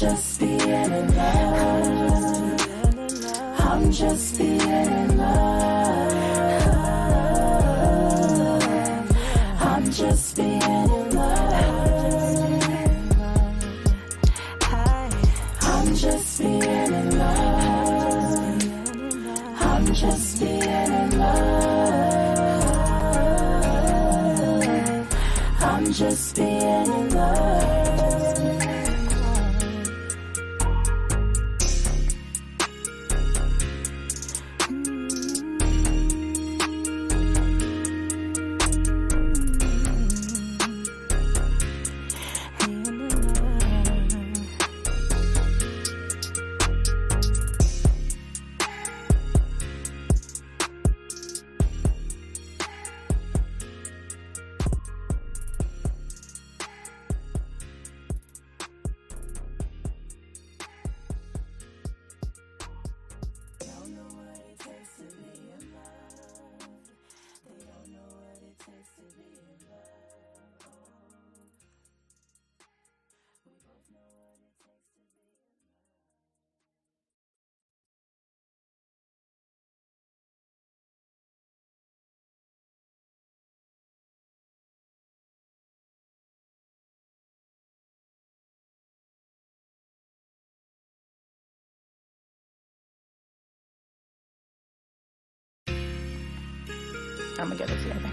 just being in love. I'm just being in love. I'm just being in love. I'm just being in love. I'm just being in love. I'm just being in love. I'm gonna get it together.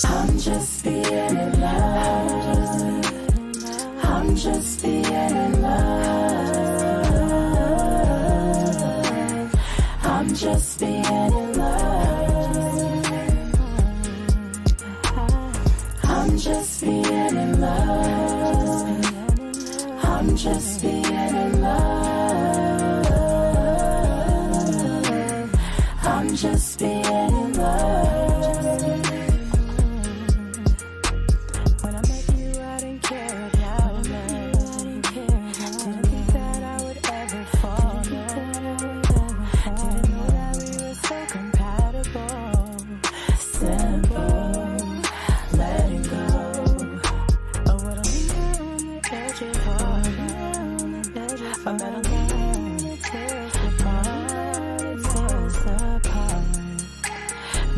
I'm just being in love. I'm just being in love. I'm just being in love. I'm just being in love. I'm just being in love. I'm just being in love. When I met you, I didn't care about love. Didn't think that I would ever fall. Didn't know that we were so compatible. Simple. Letting go of what I linger on the edge of heart. I met a love that tears apart.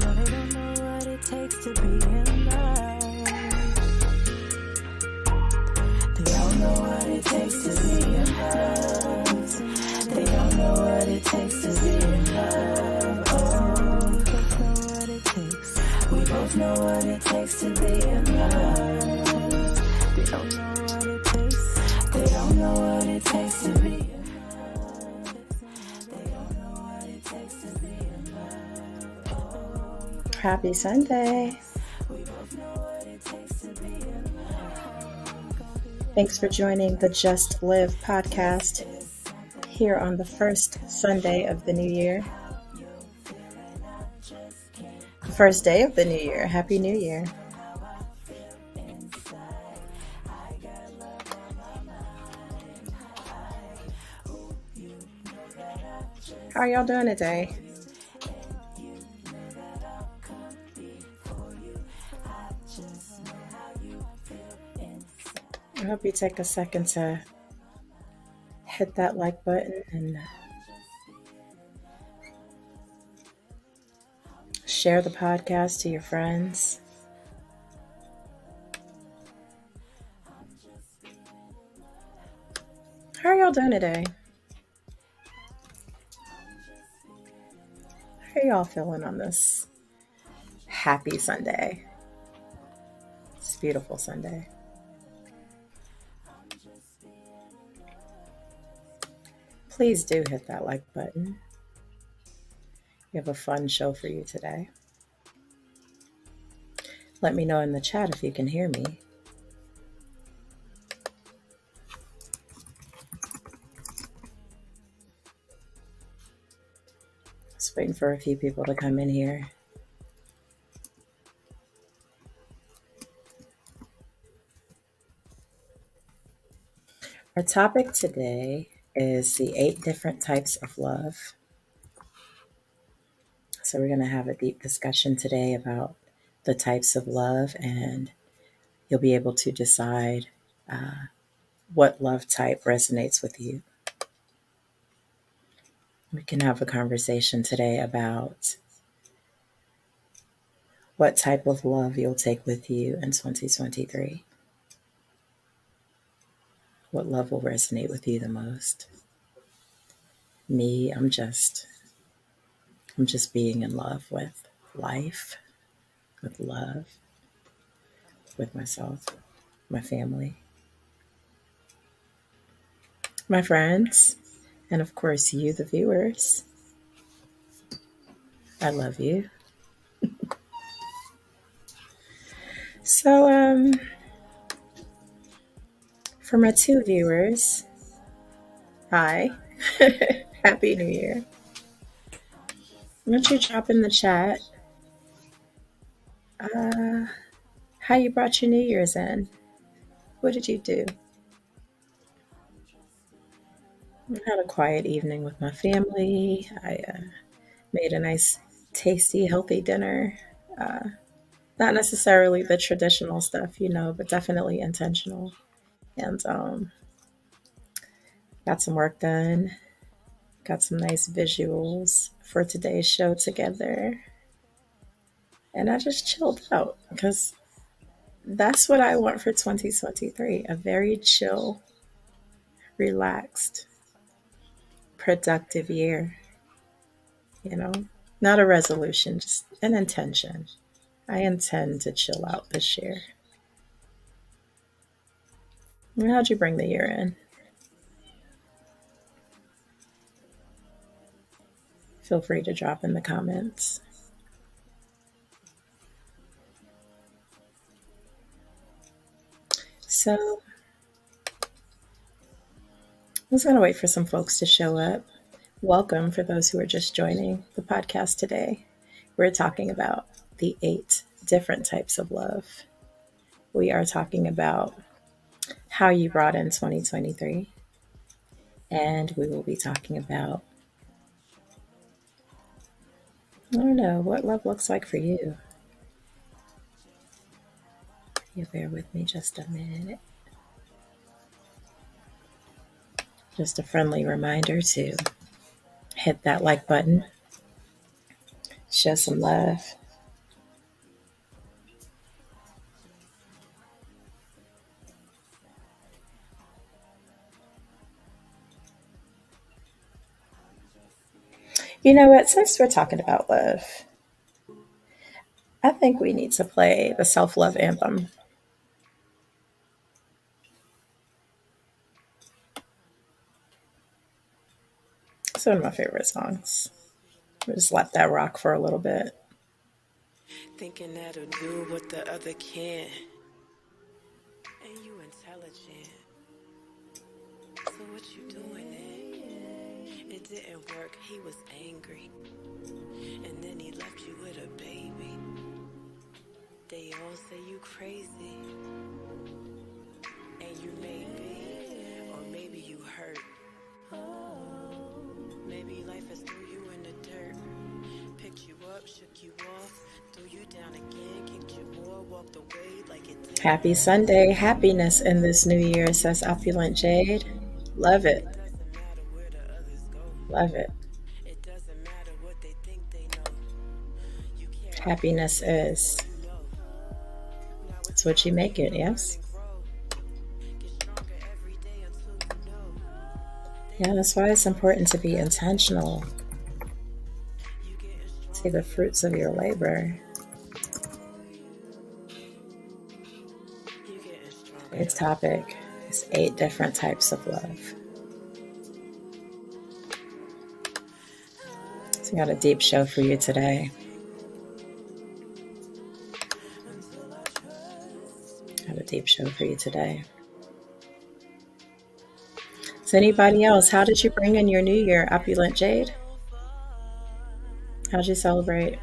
No, they don't know what it takes to be in love. They don't know what it takes to be in love. They don't know what it takes to be in love. Oh, we both know what it takes to be in love. They don't know what it takes. They don't know what it takes to be in love. They don't know what it takes to be in love. Happy Sunday. We both know what it takes to be in love. Thanks for joining the Just Live podcast here on the first Sunday of the new year. First day of the new year. Happy New Year. How are y'all doing today? I hope you take a second to hit that like button and share the podcast to your friends. How are y'all doing today? How are y'all feeling on this happy Sunday? It's a beautiful Sunday. Please do hit that like button. We have a fun show for you today. Let me know in the chat if you can hear me. Just waiting for a few people to come in here. Our topic today is the 8 different types of love. So, we're going to have a deep discussion today about the types of love, and you'll be able to decide uh, what love type resonates with you. We can have a conversation today about what type of love you'll take with you in 2023. What love will resonate with you the most? Me, I'm just being in love with life, with love, with myself, my family, my friends, and of course you, the viewers. I love you. So, for my 2 viewers, hi, Happy New Year. Why don't you drop in the chat uh, how you brought your New Year's in? What did you do? I had a quiet evening with my family. I made a nice, tasty, healthy dinner. Uh, Not necessarily the traditional stuff, but definitely intentional. And got some work done, got some nice visuals for today's show together. And I just chilled out because that's what I want for 2023, a very chill, relaxed, productive year, you know? Not a resolution, just an intention. I intend to chill out this year. How'd you bring the year in? Feel free to drop in the comments. So, I was going to wait for some folks to show up. Welcome for those who are just joining the podcast today. We're talking about the 8 different types of love. We are talking about how you brought in 2023. And we will be talking about, I don't know, what love looks like for you. You bear with me just a minute. Just a friendly reminder to hit that like button, show some love. You know what? Since we're talking about love, I think we need to play the self love anthem. It's one of my favorite songs. We'll just let that rock for a little bit. Thinking that'll do what the other can't. And you intelligent. So what you doing then? It didn't work, he was angry. And then he left you with a baby. They all say you crazy. And you may be, or maybe you hurt. Maybe life has threw you in the dirt. Picked you up, shook you off, threw you down again, kicked you more, walked away like it did. Happy Sunday. Happiness in this new year, says Opulent Jade. Love it. Doesn't matter where the others go. Love it. It doesn't matter what they think they know. You can't Happiness is. It's what you make it, yes? get stronger every day until you know. Yeah, that's why it's important to be intentional. You getting strong. See the fruits of your labor. You getting stronger. Today's topic is 8 different types of love. So we got a deep show for you today. Got a deep show for you today. So anybody else, how did you bring in your new year, Opulent Jade? How'd you celebrate?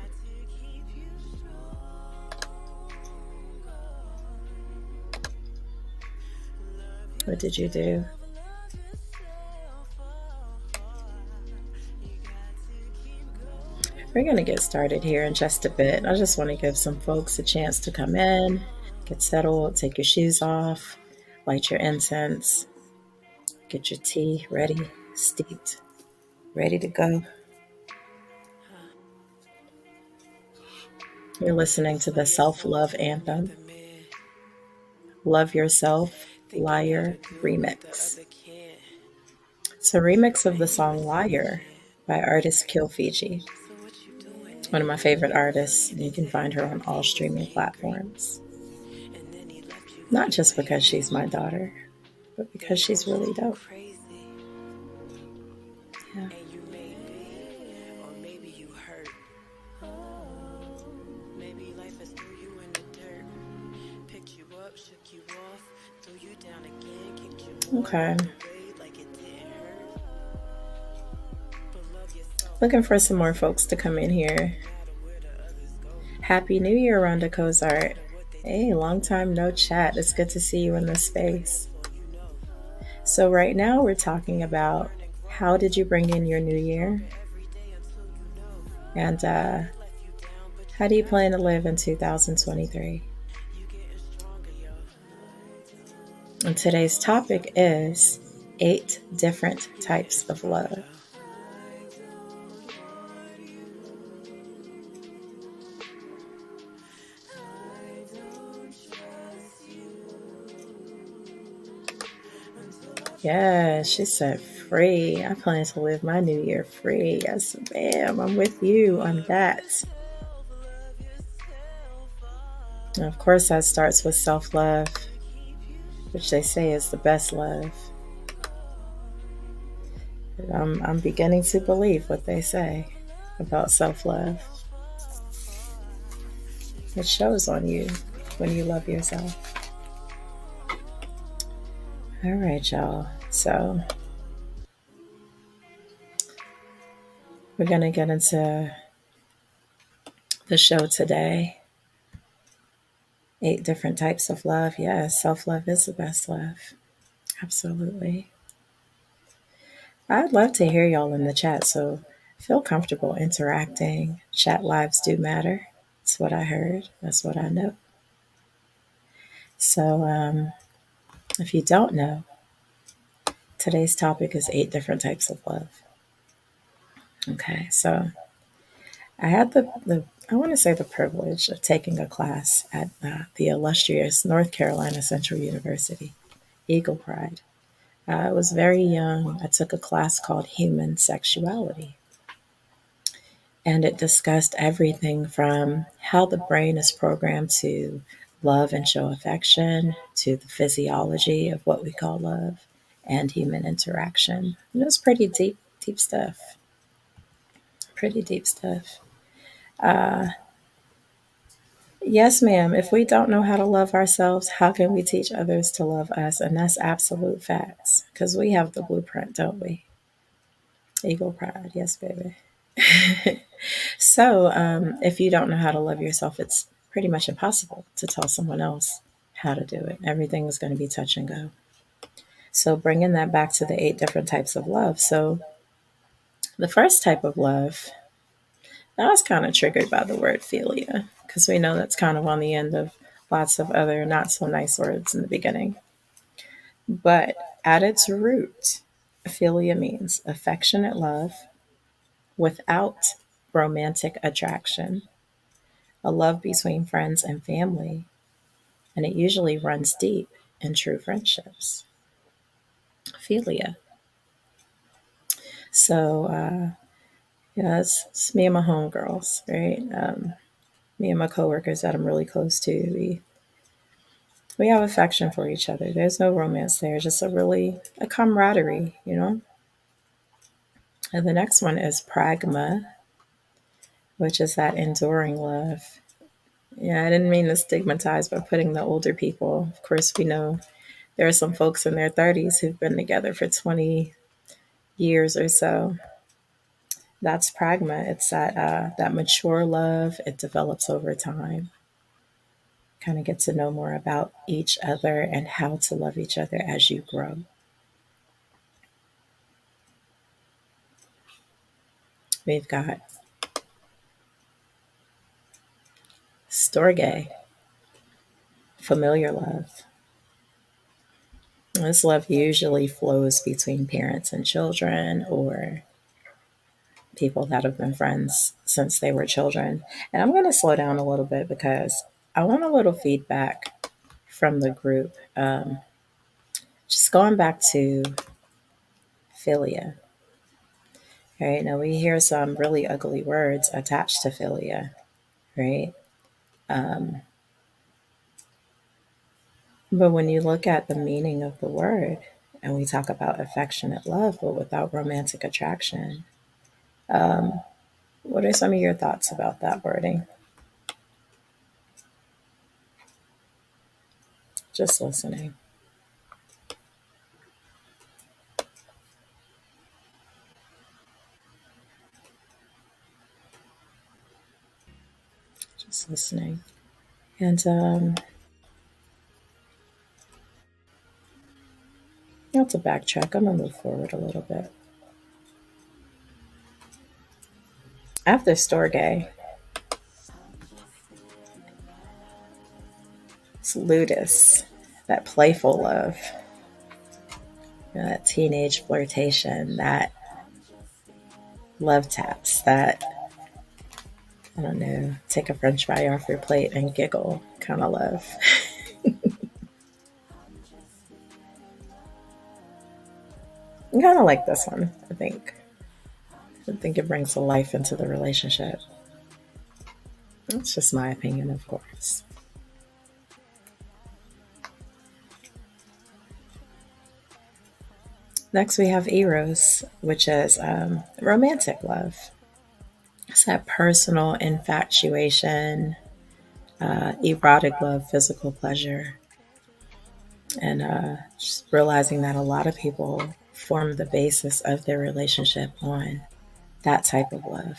What did you do? We're going to get started here in just a bit. I just want to give some folks a chance to come in, get settled, take your shoes off, light your incense, get your tea ready, steeped, ready to go. You're listening to the Self Love Anthem, Love Yourself, Liar Remix. It's a remix of the song Liar by artist Kill Fiji. One of my favorite artists, and you can find her on all streaming platforms. Not just because she's my daughter, but because she's really dope. Yeah. Okay. Looking for some more folks to come in here. Happy New Year, Rhonda Cozart. Hey, long time no chat. It's good to see you in this space. So right now we're talking about how did you bring in your new year? And how do you plan to live in 2023? And today's topic is 8 different types of love. Yeah, she said free. I plan to live my new year free. Yes, ma'am. I'm with you on that. And of course, that starts with self love, which they say is the best love. I'm beginning to believe what they say about self love. It shows on you when you love yourself. All right, y'all. So we're going to get into the show today. 8 different types of love. Yes, self love is the best love. Absolutely. I'd love to hear y'all in the chat, so feel comfortable interacting. Chat lives do matter. That's what I heard. That's what I know. So, if you don't know, today's topic is 8 different types of love. Okay, so I had I want to say the privilege of taking a class at the illustrious North Carolina Central University, Eagle Pride. I was very young. I took a class called Human Sexuality. And it discussed everything from how the brain is programmed to love and show affection, to the physiology of what we call love and human interaction. And it was pretty deep stuff. Pretty deep stuff. Yes, ma'am. If we don't know how to love ourselves, how can we teach others to love us? And that's absolute facts. Because we have the blueprint, don't we? Eagle pride. Yes, baby. So, if you don't know how to love yourself, it's pretty much impossible to tell someone else how to do it. Everything is going to be touch and go. So, bringing that back to the 8 different types of love. So, the first type of love, I was kind of triggered by the word philia because we know that's kind of on the end of lots of other not so nice words in the beginning. But at its root, philia means affectionate love without romantic attraction, a love between friends and family, and it usually runs deep in true friendships. Philia. So, yeah, it's me and my homegirls, right? Me and my coworkers that I'm really close to. We have affection for each other. There's no romance there, just a camaraderie, you know? And the next one is pragma, which is that enduring love. Yeah, I didn't mean to stigmatize by putting the older people. Of course, we know there are some folks in their 30s who've been together for 20 years or so. That's pragma. It's that mature love. It develops over time. Kind of get to know more about each other and how to love each other as you grow. We've got Storge, familiar love. This love usually flows between parents and children or people that have been friends since they were children. And I'm going to slow down a little bit because I want a little feedback from the group. Just going back to philia. Right now, we hear some really ugly words attached to philia, right? Um, but when you look at the meaning of the word, and we talk about affectionate love, but without romantic attraction, um, what are some of your thoughts about that wording? Just listening. Just listening. And not to backtrack, I'm going to move forward a little bit. After Storge, it's Ludus, that playful love, that teenage flirtation, that love taps, that, I don't know, take a french fry off your plate and giggle kind of love. I kind of like this one, I think. I think it brings a life into the relationship. It's just my opinion, of course. Next, we have Eros, which is romantic love. It's that personal infatuation, erotic love, physical pleasure, and just realizing that a lot of people form the basis of their relationship on that type of love.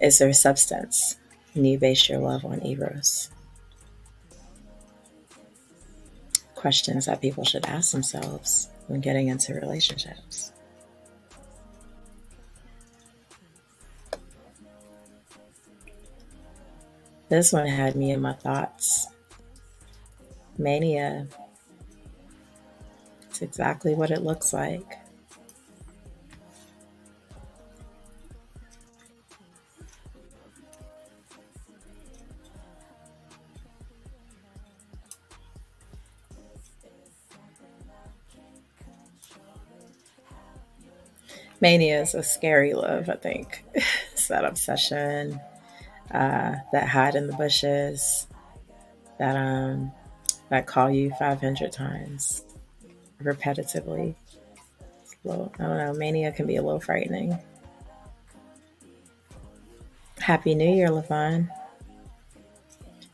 Is there substance? And you base your love on Eros. Questions that people should ask themselves when getting into relationships. This one had me in my thoughts. Mania. It's exactly what it looks like. Mania is a scary love, I think. It's that obsession, that hide in the bushes, that that call you 500 times repetitively. Well, I don't know. Mania can be a little frightening. Happy New Year, Levon.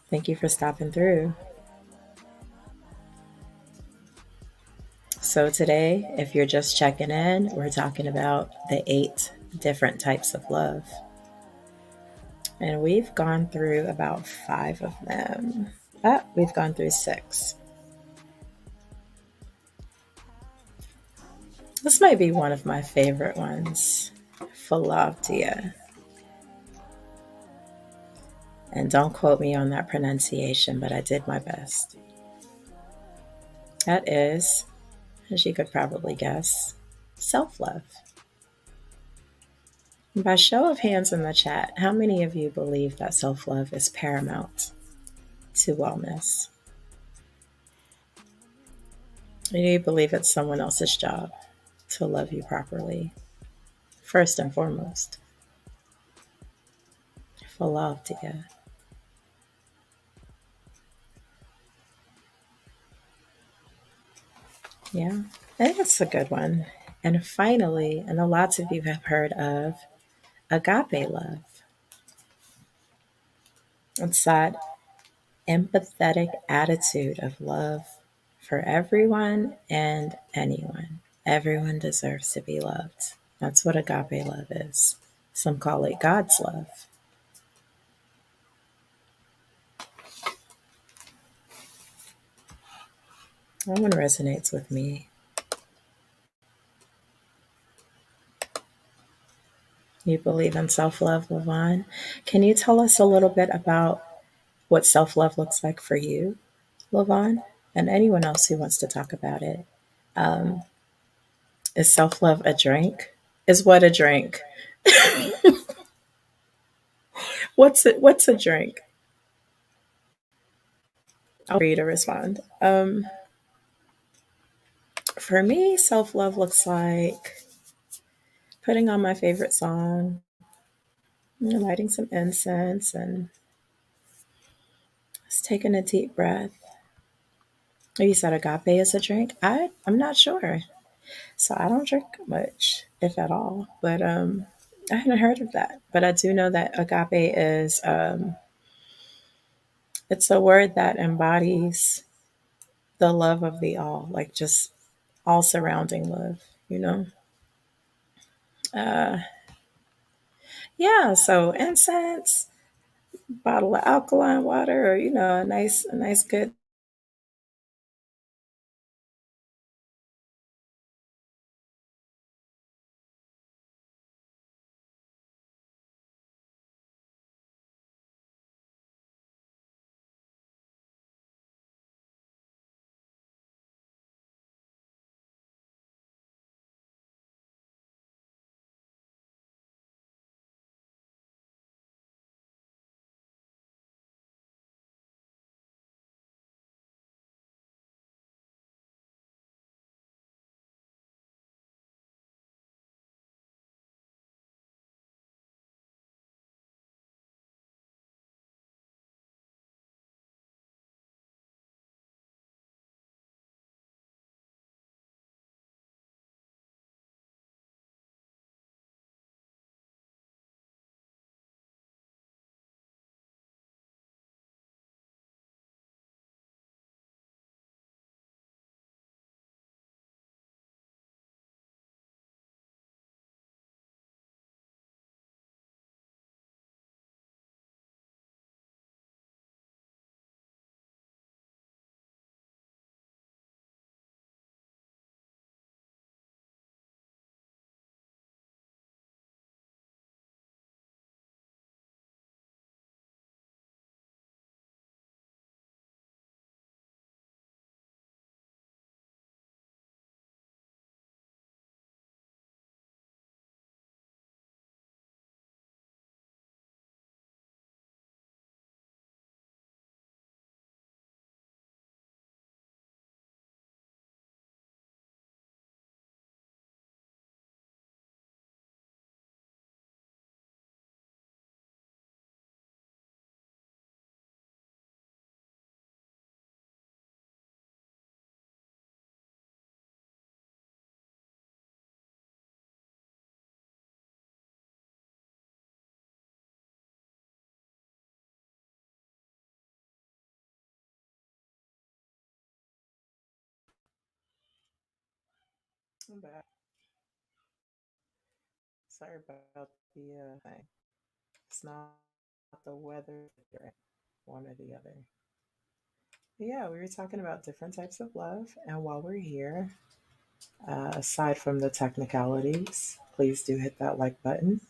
Thank you for stopping through. So, today, if you're just checking in, we're talking about the 8 different types of love. And we've gone through about 5 of them. We've gone through 6. This might be one of my favorite ones, Philavdia. And don't quote me on that pronunciation, but I did my best. That is, as you could probably guess, self love. By show of hands in the chat, how many of you believe that self love is paramount to wellness? Do you believe it's someone else's job to love you properly? First and foremost, Philavdia. Yeah, I think that's a good one. And finally, I know lots of you have heard of agape love. It's that empathetic attitude of love for everyone and anyone. Everyone deserves to be loved. That's what agape love is. Some call it God's love. That one resonates with me. You believe in self love, Levon. Can you tell us a little bit about what self love looks like for you, Levon, and anyone else who wants to talk about it? Um, is self love a drink? Is what a drink? What's it? What's a drink? I'll read to respond. For me, self love looks like putting on my favorite song, lighting some incense, and just taking a deep breath. You said agape is a drink. I'm not sure, so I don't drink much, if at all. But I hadn't heard of that. But I do know that agape is it's a word that embodies the love of the all, like just all surrounding love. You know. Uh, yeah. So incense, bottle of alkaline water, or a nice good. I'm back. Sorry about the thing. It's not the weather, one or the other. But yeah, we were talking about different types of love, and while we're here, aside from the technicalities, please do hit that like button,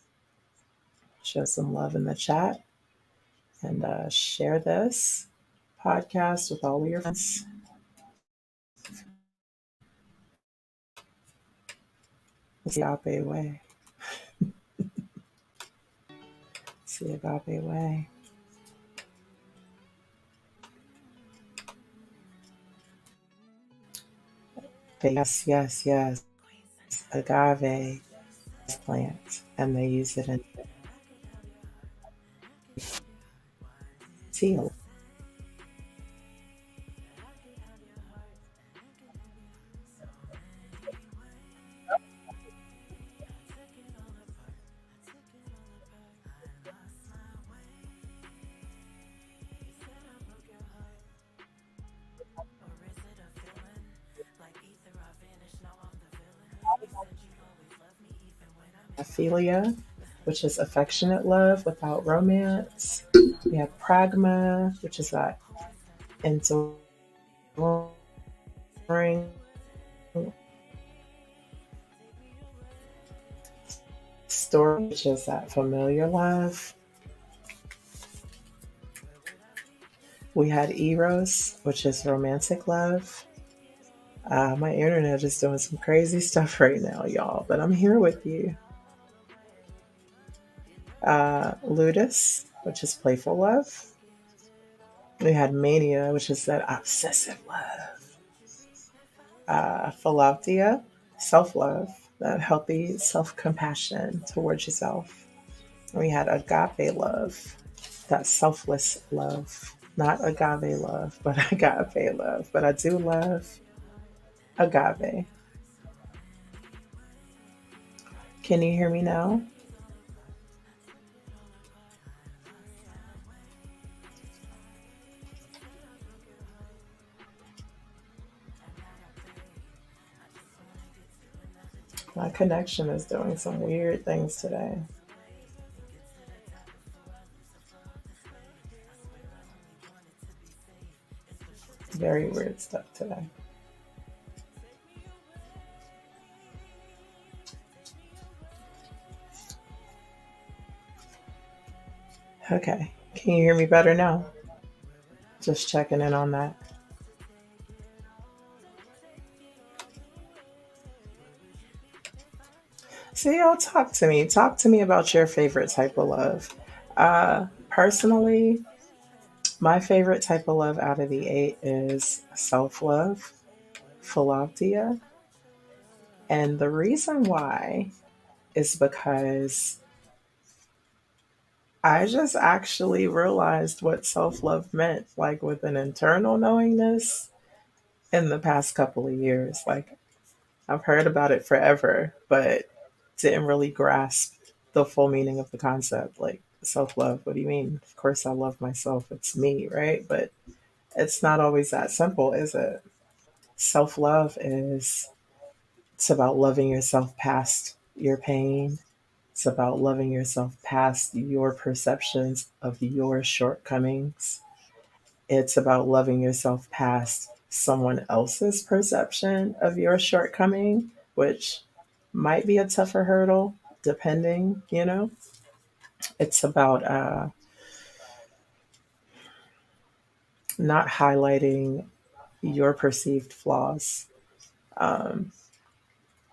show some love in the chat, and share this podcast with all of your friends. It's the Agape way. It's the Agape way. But yes. Agave plant, and they use it in tea. Philia, which is affectionate love without romance. We have pragma, which is that enduring story, which is that familiar love. We had Eros, which is romantic love. My internet is doing some crazy stuff right now, y'all, but I'm here with you. Ludus, which is playful love. We had Mania, which is that obsessive love. Philautia, self love, that healthy self compassion towards yourself. We had agape love, that selfless love. Not agave love, but agape love. But I do love agave. Can you hear me now? My connection is doing some weird things today. Very weird stuff today. Okay. Can you hear me better now? Just checking in on that. So, y'all, talk to me. Talk to me about your favorite type of love. Personally, my favorite type of love out of the eight is self love, philautia. And the reason why is because I just actually realized what self love meant, like with an internal knowingness in the past couple of years. Like, I've heard about it forever, but didn't really grasp the full meaning of the concept. Like, self love, what do you mean? Of course, I love myself. It's me, right? But it's not always that simple, is it? Self love is it's about loving yourself past your pain. It's about loving yourself past your perceptions of your shortcomings. It's about loving yourself past someone else's perception of your shortcoming, which might be a tougher hurdle, depending, you know. It's about not highlighting your perceived flaws. Um,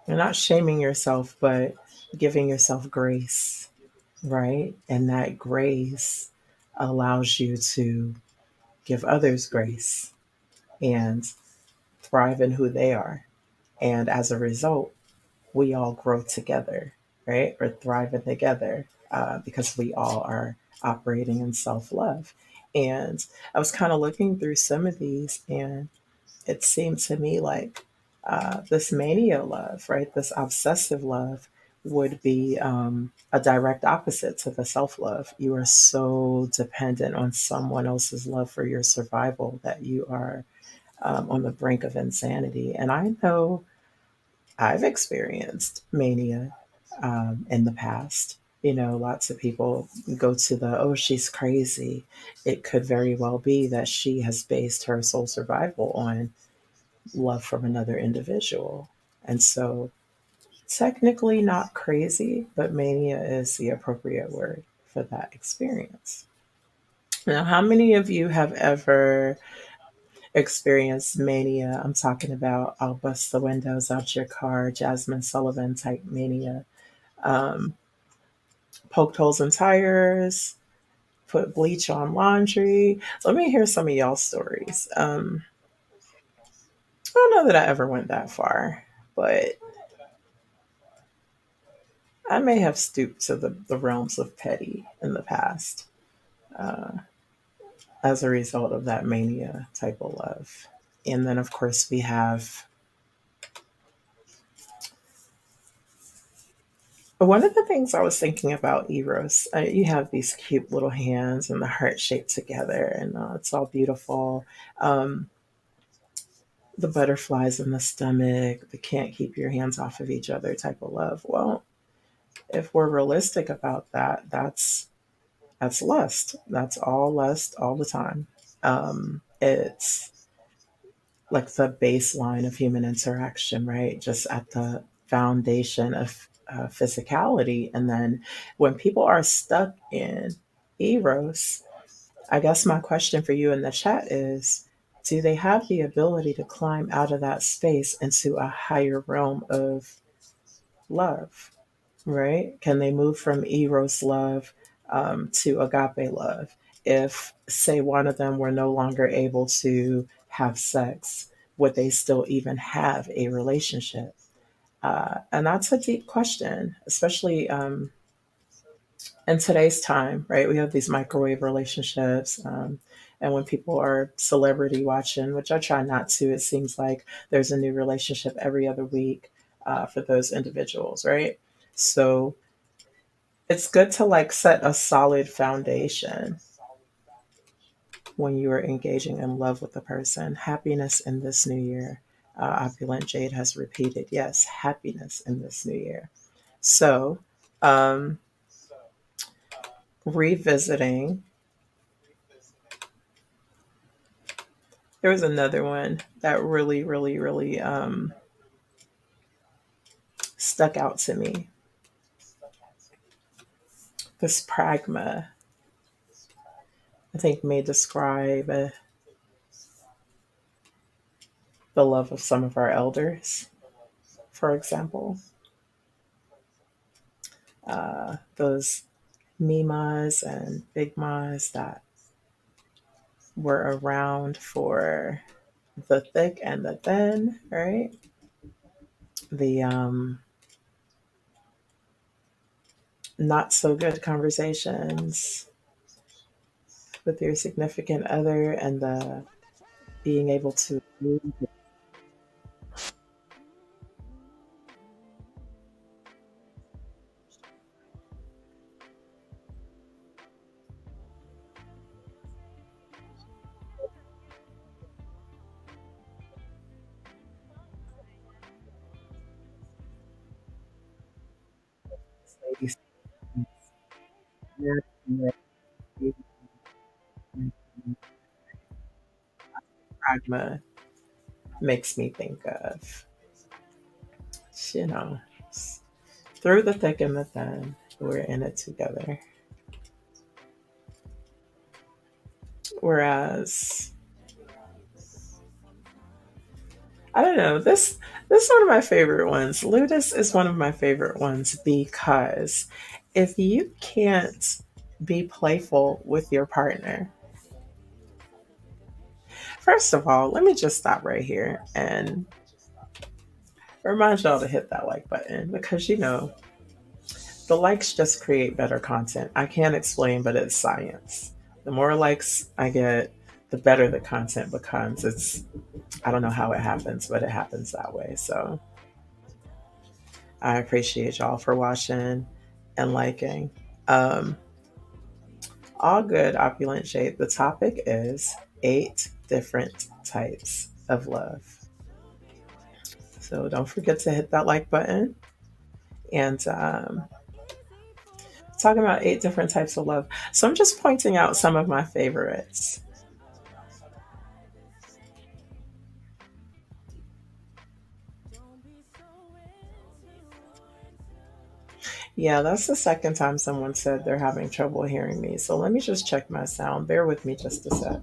you're not shaming yourself, but giving yourself grace, right? And that grace allows you to give others grace and thrive in who they are. And as a result, we all grow together, right? Or thriving together because we all are operating in self love. And I was kind of looking through some of these, and it seemed to me like this mania love, right? This obsessive love would be a direct opposite to the self love. You are so dependent on someone else's love for your survival that you are on the brink of insanity. And I know I've experienced mania in the past. You know, lots of people go to the, oh, she's crazy. It could very well be that she has based her soul survival on love from another individual. And so, technically not crazy, but mania is the appropriate word for that experience. Now, how many of you have ever experienced mania? I'm talking about I'll bust the windows out your car, Jasmine Sullivan type mania. Um, Poked holes in tires, put bleach on laundry. Let me hear some of y'all stories. I don't know that I ever went that far, but I may have stooped to the realms of petty in the past uh, as a result of that mania type of love. And then, of course, we have one of the things I was thinking about Eros. You have these cute little hands and the heart shaped together, and it's all beautiful. Um, the butterflies in the stomach, the can't keep your hands off of each other type of love. Well, if we're realistic about that, that's lust. That's all lust all the time. It's like the baseline of human interaction, right? Just at the foundation of physicality. And then when people are stuck in eros, I guess my question for you in the chat is, do they have the ability to climb out of that space into a higher realm of love? Right? Can they move from eros love to agape love? If, say, one of them were no longer able to have sex, would they still even have a relationship? And that's a deep question, especially in today's time, right? We have these microwave relationships. And when people are celebrity watching, which I try not to, it seems like there's a new relationship every other week for those individuals, right? So it's good to like set a solid foundation when you are engaging in love with a person. Happiness in this new year. Opulent Jade has repeated, yes, happiness in this new year. So, um, revisiting, there was another one that really, really, really stuck out to me. This pragma, I think, may describe the love of some of our elders, for example. Those Mimas and Big Mas that were around for the thick and the thin, right? The not so good conversations with your significant other, and the being able to pragma makes me think of, you know, through the thick and the thin, we're in it together. Whereas, I don't know, this is one of my favorite ones. Ludus is one of my favorite ones because if you can't be playful with your partner, first of all, let me just stop right here and remind y'all to hit that like button, because the likes just create better content. I can't explain, but it's science. The more likes I get, the better the content becomes. I don't know how it happens, but it happens that way. So I appreciate y'all for watching and liking. Um, all good, opulent shade. The topic is 8 different types of love. So don't forget to hit that like button. And talking about 8 different types of love. So I'm just pointing out some of my favorites. Yeah, that's the second time someone said they're having trouble hearing me. So let me just check my sound. Bear with me just a sec.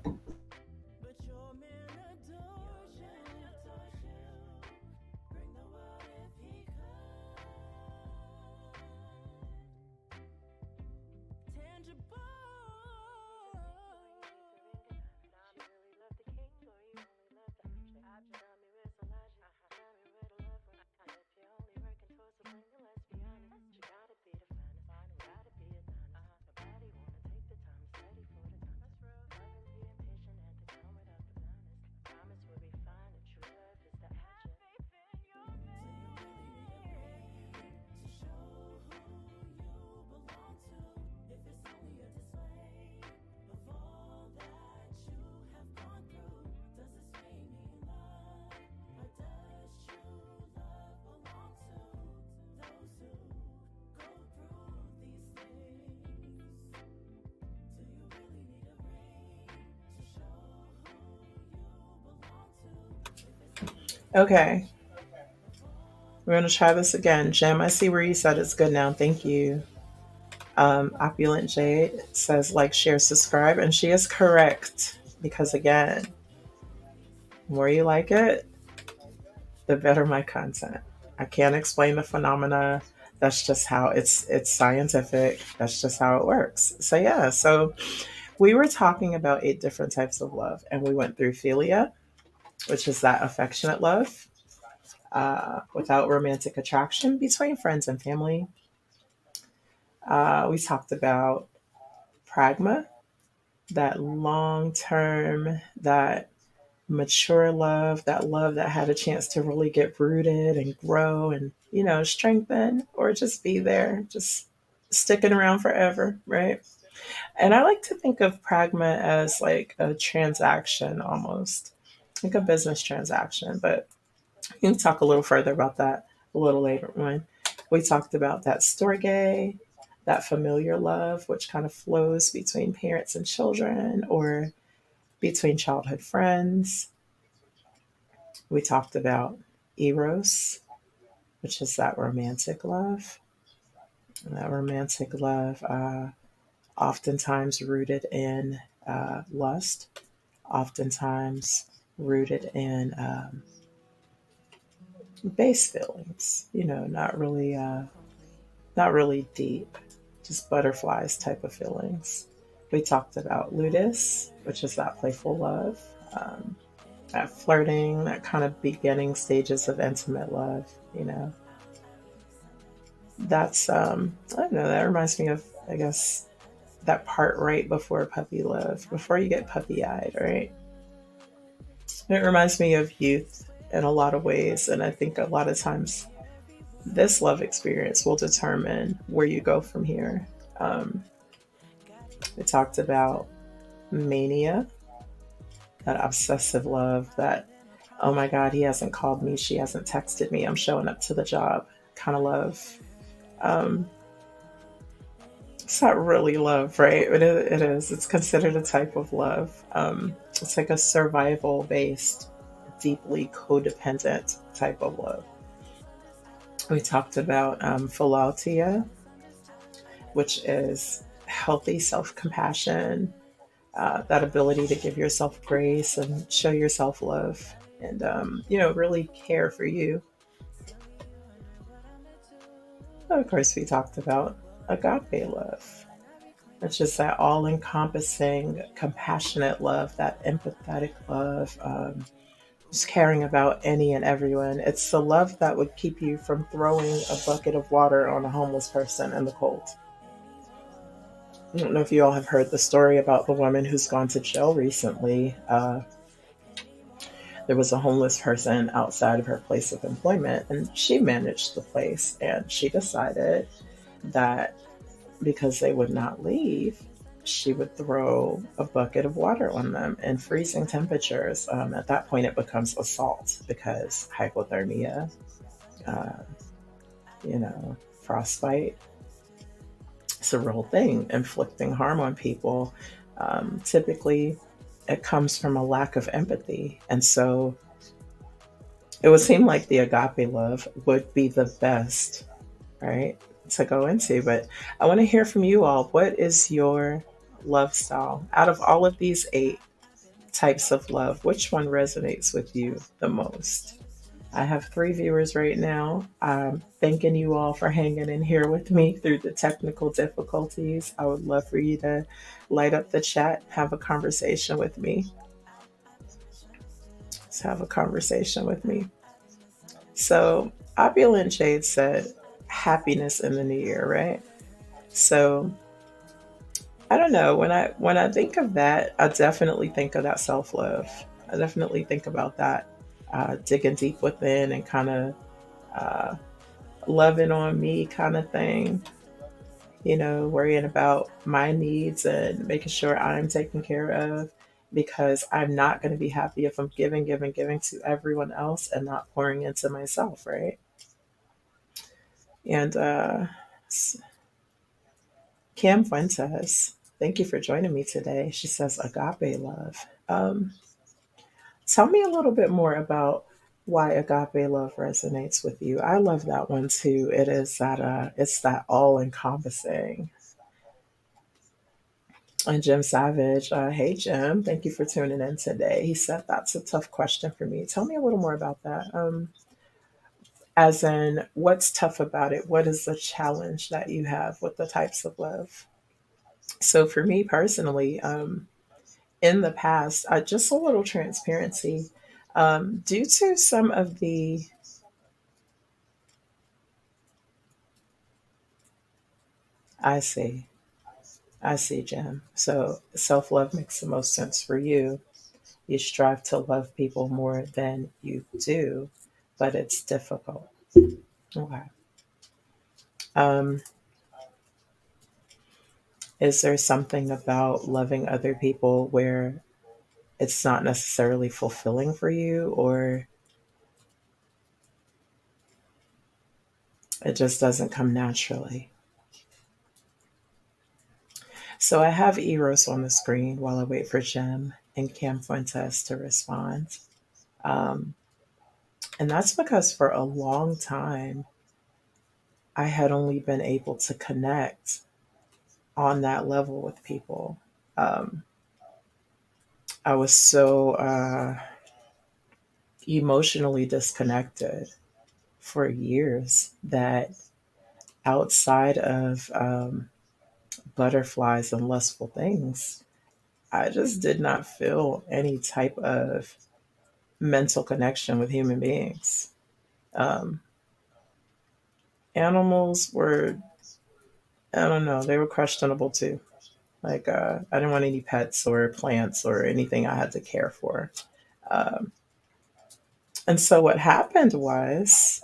Okay. We're going to try this again. Jim, I see where you said it's good now. Thank you. Opulent Jade says like, share, subscribe. And she is correct. Because again, the more you like it, the better my content. I can't explain the phenomena. That's just how it's scientific. That's just how it works. So yeah, so we were talking about 8 different types of love, and we went through philia, which is that affectionate love without romantic attraction between friends and family. We talked about pragma, that long term, that mature love that had a chance to really get rooted and grow and, strengthen or just be there, just sticking around forever, right? And I like to think of pragma as like a transaction almost, like a business transaction, but we can talk a little further about that a little later when we talked about that storge, that familiar love, which kind of flows between parents and children or between childhood friends. We talked about eros, which is that romantic love. And that romantic love, oftentimes rooted in lust, oftentimes rooted in base feelings. Not really deep, just butterflies type of feelings. We talked about ludus, which is that playful love, that flirting, that kind of beginning stages of intimate love. That's I don't know. That reminds me of, I guess, that part right before puppy love, before you get puppy eyed, right? It reminds me of youth in a lot of ways, and I think a lot of times this love experience will determine where you go from here. Um, we talked about mania, that obsessive love, that oh my god, he hasn't called me, she hasn't texted me, I'm showing up to the job kind of love. Um, it's not really love, right? But it is. It's considered a type of love. It's like a survival based, deeply codependent type of love. We talked about philautia, which is healthy self compassion, that ability to give yourself grace and show yourself love and, really care for you. Of course, we talked about agape love, which is that all encompassing, compassionate love, that empathetic love, just caring about any and everyone. It's the love that would keep you from throwing a bucket of water on a homeless person in the cold. I don't know if you all have heard the story about the woman who's gone to jail recently. There was a homeless person outside of her place of employment, and she managed the place. And she decided that because they would not leave, she would throw a bucket of water on them in freezing temperatures. At that point, it becomes assault because hypothermia, uh, frostbite, it's a real thing, inflicting harm on people. Typically, it comes from a lack of empathy. And so it would seem like the agape love would be the best, right, to go into. But I want to hear from you all. What is your love style? Out of all of these 8 types of love, which one resonates with you the most? I have 3 viewers right now. I'm thanking you all for hanging in here with me through the technical difficulties. I would love for you to light up the chat, have a conversation with me. Let's have a conversation with me. So, Opulent Jade said, happiness in the new year, right? So, I don't know. When I think of that, I definitely think of that self love. I definitely think about that, digging deep within and kind of uh, loving on me kind of thing. Worrying about my needs and making sure I'm taken care of because I'm not going to be happy if I'm giving, giving, giving to everyone else and not pouring into myself, right? And Cam Fuentes, thank you for joining me today. She says agape love. Tell me a little bit more about why agape love resonates with you. I love that one too. It is that it's that all encompassing. And Jim Savage, hey Jim, thank you for tuning in today. He said that's a tough question for me. Tell me a little more about that. As in, what's tough about it? What is the challenge that you have with the types of love? So for me personally, in the past, just a little transparency, due to some of the, I see, I see, Jim. So self love makes the most sense for you. You strive to love people more than you do, but it's difficult. Okay. Um, is there something about loving other people where it's not necessarily fulfilling for you, or it just doesn't come naturally? So I have Eros on the screen while I wait for Jem and Cam Fuentes to respond. Um, and that's because for a long time, I had only been able to connect on that level with people. Um, I was so emotionally disconnected for years that outside of butterflies and lustful things, I just did not feel any type of mental connection with human beings. Um, Animals were, I don't know, they were questionable too. Like, I didn't want any pets or plants or anything I had to care for. Um, and so what happened was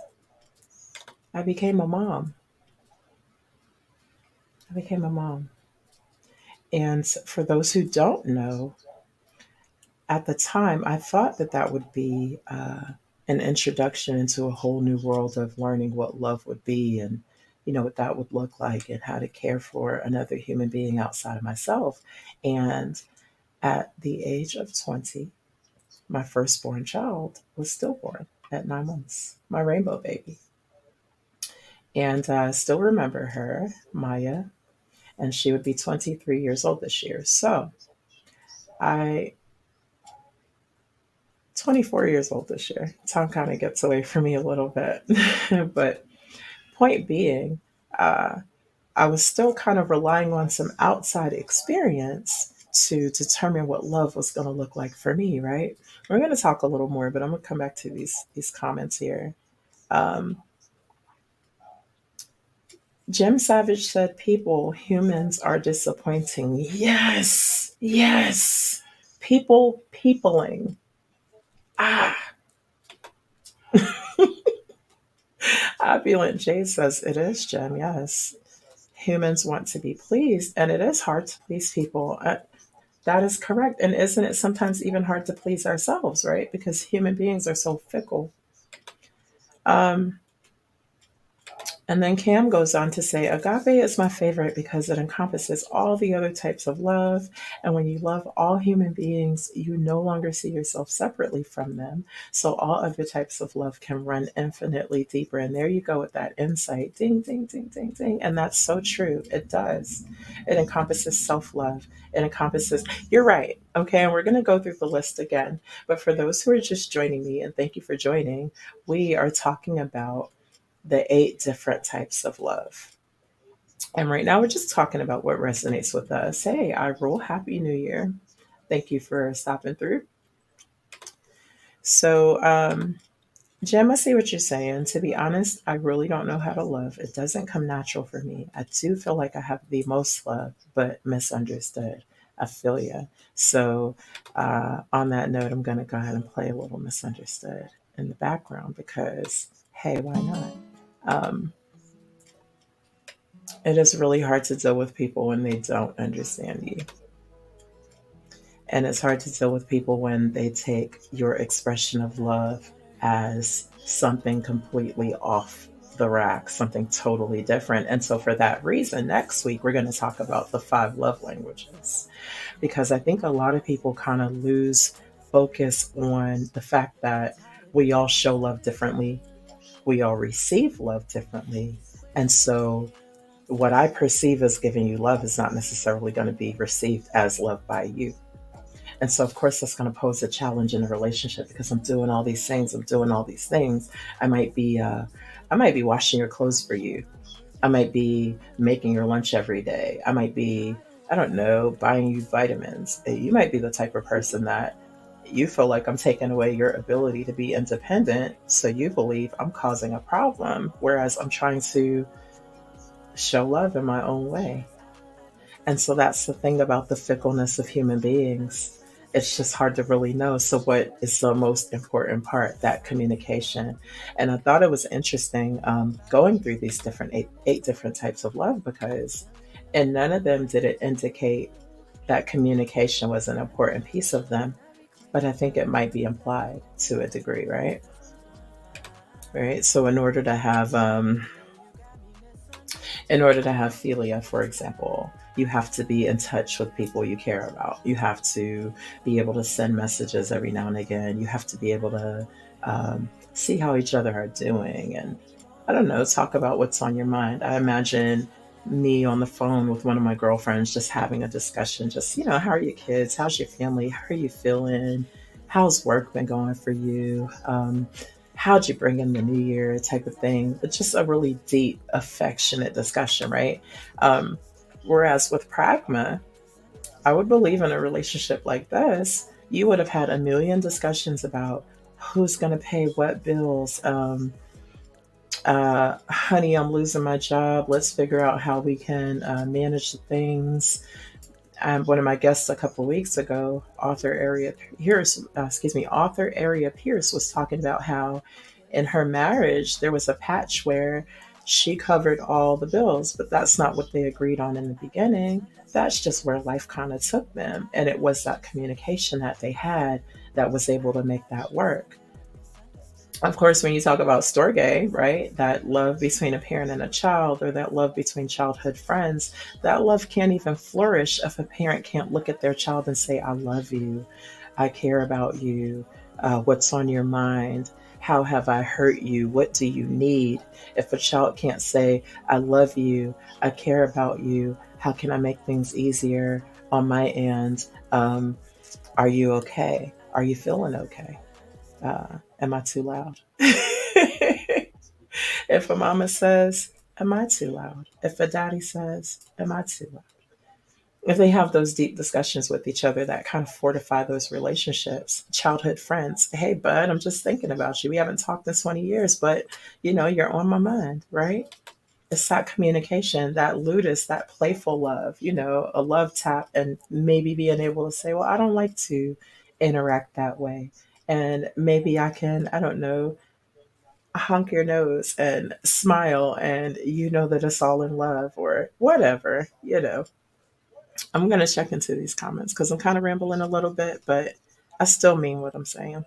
I became a mom. I became a mom. And for those who don't know, at the time, I thought that that would be an introduction into a whole new world of learning what love would be and, what that would look like and how to care for another human being outside of myself. And at the age of 20, my firstborn child was stillborn at 9 months, my rainbow baby. And I still remember her, Maya, and she would be 23 years old this year. So I 24 years old this year. Time kind of gets away from me a little bit. But point being, uh, I was still kind of relying on some outside experience to determine what love was going to look like for me, right? We're going to talk a little more, but I'm going to come back to these comments here. Um, Jim Savage said, "People, humans are disappointing." Yes, yes. People, peopling. Ah, Opulent Jade says, "It is, Jim. Yes. Humans want to be pleased, and it is hard to please people." That is correct. And isn't it sometimes even hard to please ourselves, right? Because human beings are so fickle. Um, And then Cam goes on to say, agape is my favorite because it encompasses all the other types of love. And when you love all human beings, you no longer see yourself separately from them. So all other types of love can run infinitely deeper. And there you go with that insight. Ding, ding, ding, ding, ding. And that's so true. It does. It encompasses self love. It encompasses, you're right. Okay. And we're going to go through the list again. But for those who are just joining me, and thank you for joining, we are talking about the 8 different types of love. And right now, we're just talking about what resonates with us. Hey, I rule. Happy New Year. Thank you for stopping through. So, Jem, I see what you're saying. To be honest, I really don't know how to love. It doesn't come natural for me. I do feel like I have the most love, but misunderstood. I feel you. So, on that note, I'm going to go ahead and play a little misunderstood in the background because, hey, why not? Um, It is really hard to deal with people when they don't understand you. And it's hard to deal with people when they take your expression of love as something completely off the rack, something totally different. And so, for that reason, next week we're going to talk about the 5 love languages because I think a lot of people kind of lose focus on the fact that We all show love differently. We all receive love differently. And so, what I perceive as giving you love is not necessarily going to be received as love by you. And so, of course, that's going to pose a challenge in a relationship because I'm doing all these things. I'm doing all these things. I might be, uh, I might be washing your clothes for you. I might be making your lunch every day. I might be, I don't know, buying you vitamins. You might be the type of person that you feel like I'm taking away your ability to be independent. So you believe I'm causing a problem, whereas I'm trying to show love in my own way. And so that's the thing about the fickleness of human beings. It's just hard to really know. So, what is the most important part? That communication. And I thought it was interesting going through these different eight different types of love because in none of them did it indicate that communication was an important piece of them. But I think it might be implied to a degree, right? Right. So, in order to have philia, for example, you have to be in touch with people you care about. You have to be able to send messages every now and again. You have to be able to see how each other are doing and, I don't know, talk about what's on your mind. I imagine me on the phone with one of my girlfriends just having a discussion, just, how are your kids? How's your family? How are you feeling? How's work been going for you? How'd you bring in the new year type of thing. It's just a really deep, affectionate discussion, right? Um, Whereas with pragma, I would believe in a relationship like this, you would have had a million discussions about who's going to pay what bills. Honey, I'm losing my job. Let's figure out how we can manage the things. One of my guests a couple of weeks ago, author Aria Pierce was talking about how in her marriage there was a patch where she covered all the bills, but that's not what they agreed on in the beginning. That's just where life kind of took them, and it was that communication that they had that was able to make that work. Of course, when you talk about storge, right, that love between a parent and a child, or that love between childhood friends, that love can't even flourish if a parent can't look at their child and say, I love you, I care about you, what's on your mind, how have I hurt you, what do you need? If a child can't say, I love you, I care about you, how can I make things easier on my end? Are you okay? Are you feeling okay? Am I too loud? If a mama says, am I too loud? If a daddy says, am I too loud? If they have those deep discussions with each other that kind of fortify those relationships, childhood friends, hey, bud, I'm just thinking about you. We haven't talked in 20 years, but you're on my mind, right? It's that communication, that ludus, that playful love, a love tap, and maybe being able to say, well, I don't like to interact that way. And maybe I can, I don't know, honk your nose and smile, and you know that it's all in love or whatever. I'm going to check into these comments because I'm kind of rambling a little bit, but I still mean what I'm saying.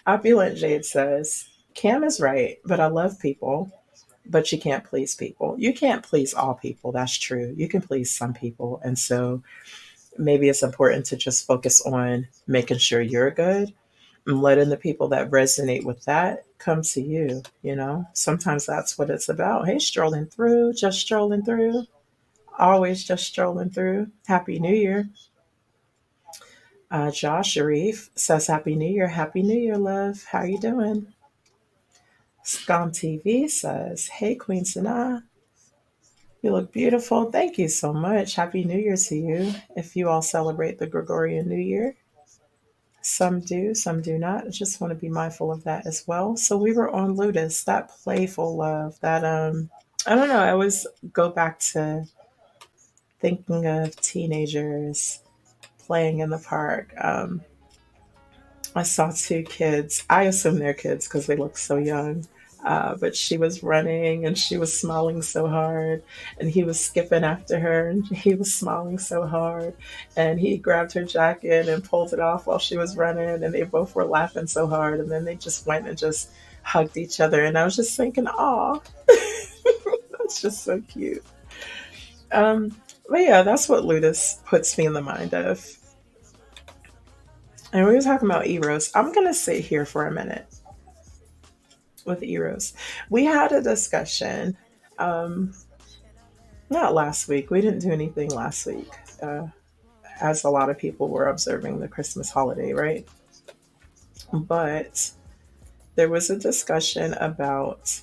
Opulent Jade says, Cam is right, but I love people, but you can't please people. You can't please all people. That's true. You can please some people. And so maybe it's important to just focus on making sure you're good and letting the people that resonate with that come to you. Sometimes that's what it's about. Hey, strolling through, just strolling through, always just strolling through. Happy New Year. Josh Sharif says, Happy New Year. Happy New Year, love. How you doing? Scum TV says, Hey, Queen Sanaa. You look beautiful. Thank you so much. Happy New Year to you. If you all celebrate the Gregorian New Year, some do, some do not. I just want to be mindful of that as well. So we were on Ludus, that playful love, that I don't know, I always go back to thinking of teenagers playing in the park. I saw two kids. I assume they're kids because they look so young. But she was running and she was smiling so hard, and he was skipping after her and he was smiling so hard. And he grabbed her jacket and pulled it off while she was running, and they both were laughing so hard. And then they just went and just hugged each other. And I was just thinking, "Aw, that's just so cute." But yeah, that's what Ludus puts me in the mind of. And we were talking about Eros. I'm going to sit here for a minute with Eros. We had a discussion, um, not last week. We didn't do anything last week, uh, as a lot of people were observing the Christmas holiday, right? But there was a discussion about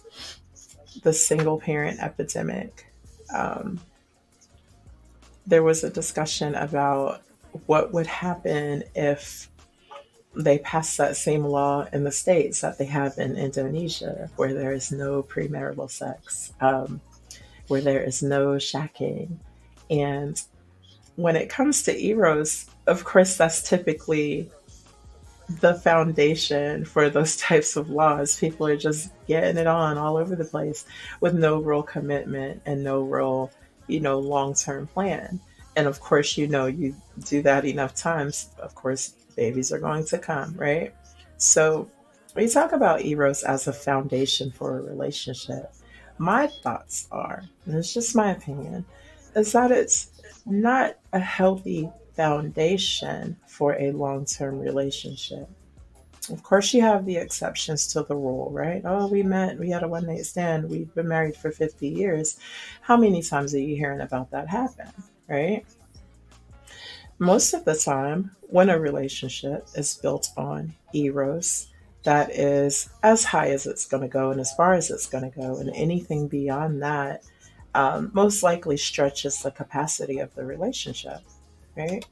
the single parent epidemic. Um, there was a discussion about what would happen if they passed that same law in the States that they have in Indonesia, where there is no premarital sex, where there is no shacking. And when it comes to Eros, of course, that's typically the foundation for those types of laws. People are just getting it on all over the place with no real commitment and no real, long term plan. And of course, you do that enough times, of course, babies are going to come, right? So we talk about Eros as a foundation for a relationship. My thoughts are, and it's just my opinion, is that it's not a healthy foundation for a long term relationship. Of course, you have the exceptions to the rule, right? Oh, we met, we had a one night stand, we've been married for 50 years. How many times are you hearing about that happen, right? Most of the time, when a relationship is built on Eros, that is as high as it's going to go and as far as it's going to go, and anything beyond that most likely stretches the capacity of the relationship, right?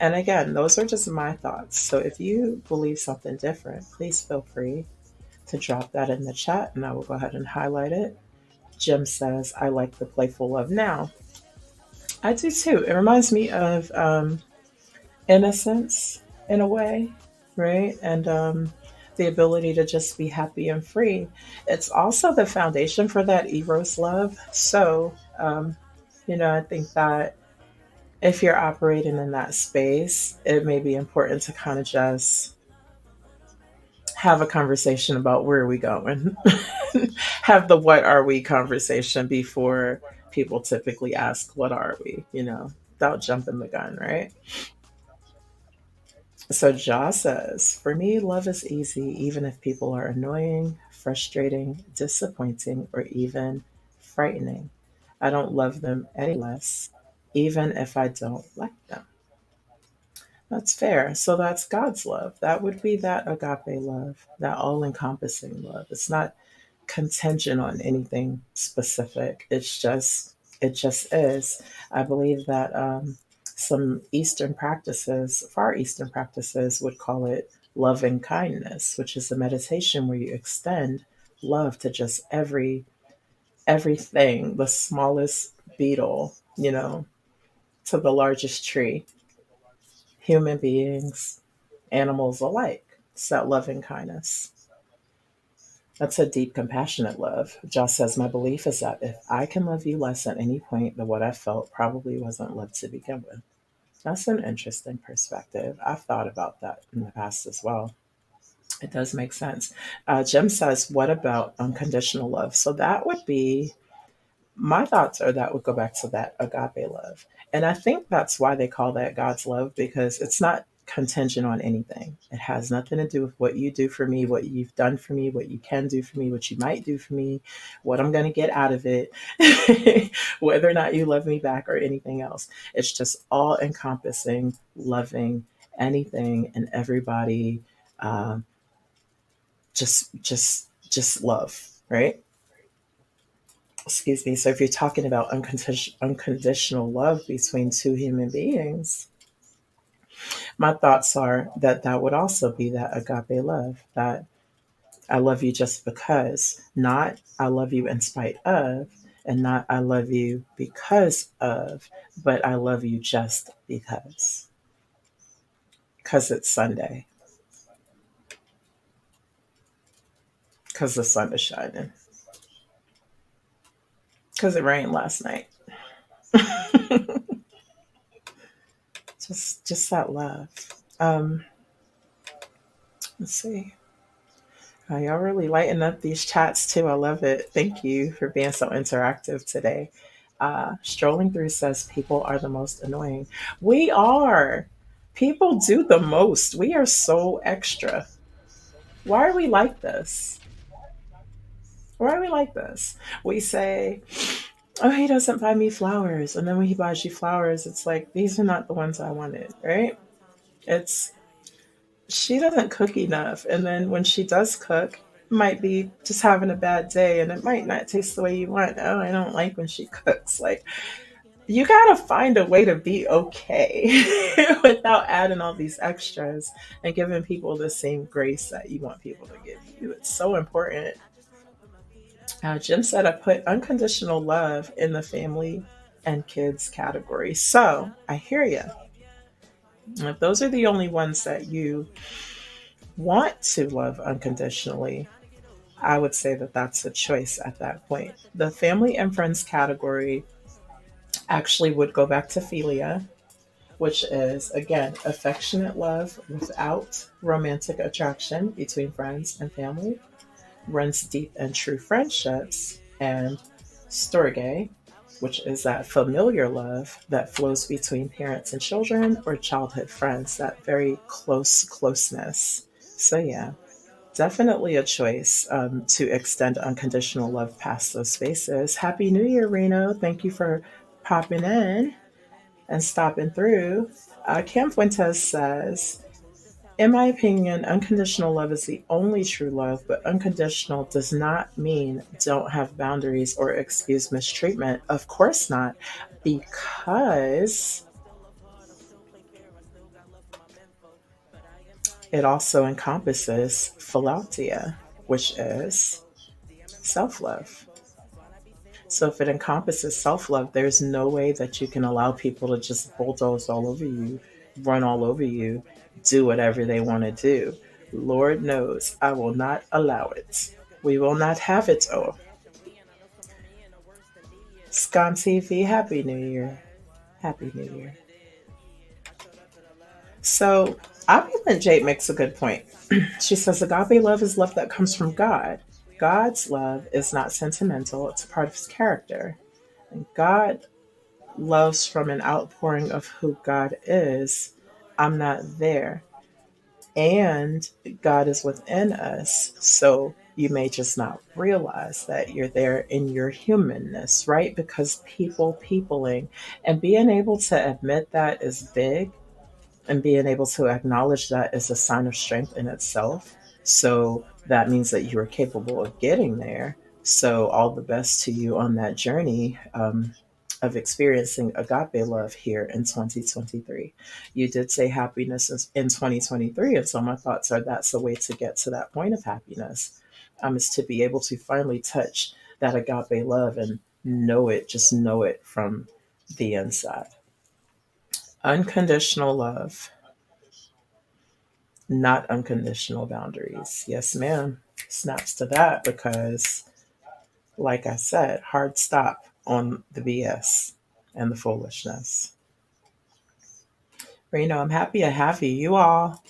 And again, those are just my thoughts. So if you believe something different, please feel free to drop that in the chat and I will go ahead and highlight it. Jim says, I like the playful love now. I do too. It reminds me of innocence in a way, right? And the ability to just be happy and free. It's also the foundation for that Eros love. So, I think that if you're operating in that space, it may be important to kind of just have a conversation about where are we going. Have the what are we conversation before people typically ask what are we, without jumping the gun, right? So Jaw says, for me, love is easy even if people are annoying, frustrating, disappointing, or even frightening. I don't love them any less, even if I don't like them. That's fair. So that's God's love. That would be that agape love, that all encompassing love. It's not contingent on anything specific. It just is. I believe that some Eastern practices, Far Eastern practices, would call it loving kindness, which is a meditation where you extend love to just everything, the smallest beetle, to the largest tree, human beings, animals alike. It's that loving kindness. That's a deep, compassionate love. Joss says, my belief is that if I can love you less at any point, then what I felt probably wasn't love to begin with. That's an interesting perspective. I've thought about that in the past as well. It does make sense. Jim says, what about unconditional love? So that would be my thoughts are that would go back to that agape love. And I think that's why they call that God's love because it's not contingent on anything. It has nothing to do with what you do for me, what you've done for me, what you can do for me, what you might do for me, what I'm going to get out of it, whether or not you love me back or anything else. It's just all encompassing, loving anything and everybody. Um, just love, right? Excuse me. So if you're talking about unconditional love between two human beings, my thoughts are that that would also be that agape love, that I love you just because, not I love you in spite of, and not I love you because of, but I love you just because it's Sunday, because the sun is shining, because it rained last night. Just that love. Um, let's see. Y'all really lighten up these chats too. I love it. Thank you for being so interactive today. Strolling through says people are the most annoying. We are. People do the most. We are so extra. Why are we like this? Why are we like this? We say, oh, he doesn't buy me flowers. And then when he buys you flowers, it's like, these are not the ones I wanted, right? It's, she doesn't cook enough. And then when she does cook, might be just having a bad day and it might not taste the way you want. Oh, I don't like when she cooks. Like, you gotta find a way to be okay without adding all these extras and giving people the same grace that you want people to give you. It's so important. Jim said I put unconditional love in the family and kids category. So I hear you. If those are the only ones that you want to love unconditionally, I would say that that's a choice at that point. The family and friends category actually would go back to philia, which is, again, affectionate love without romantic attraction between friends and family, runs deep and true friendships, and storge, which is that familiar love that flows between parents and children or childhood friends, that very closeness. So, yeah, definitely a choice to extend unconditional love past those spaces. Happy New Year, Reno. Thank you for popping in and stopping through. Cam Fuentes says, in my opinion, unconditional love is the only true love, but unconditional does not mean don't have boundaries or excuse mistreatment. Of course not, because it also encompasses philautia, which is self love. So if it encompasses self love, there's no way that you can allow people to just bulldoze all over you, run all over you, do whatever they want to do. Lord knows I will not allow it. We will not have it all. Scum TV, Happy New Year. Happy New Year. So, Opulent Jade makes a good point. She says agape love is love that comes from God. God's love is not sentimental, it's a part of his character. And God loves from an outpouring of who God is. I'm not there. And God is within us. So you may just not realize that you're there in your humanness, right? Because peopling, and being able to admit that is big, and being able to acknowledge that is a sign of strength in itself. So that means that you are capable of getting there. So all the best to you on that journey of experiencing agape love here in 2023. You did say happiness is in 2023, and so my thoughts are that's a way to get to that point of happiness, is to be able to finally touch that agape love and know it, just know it from the inside. Unconditional love, not unconditional boundaries. Yes, ma'am. Snaps to that because, like I said, hard stop on the BS and the foolishness. Reno, I'm happy to have you. You all,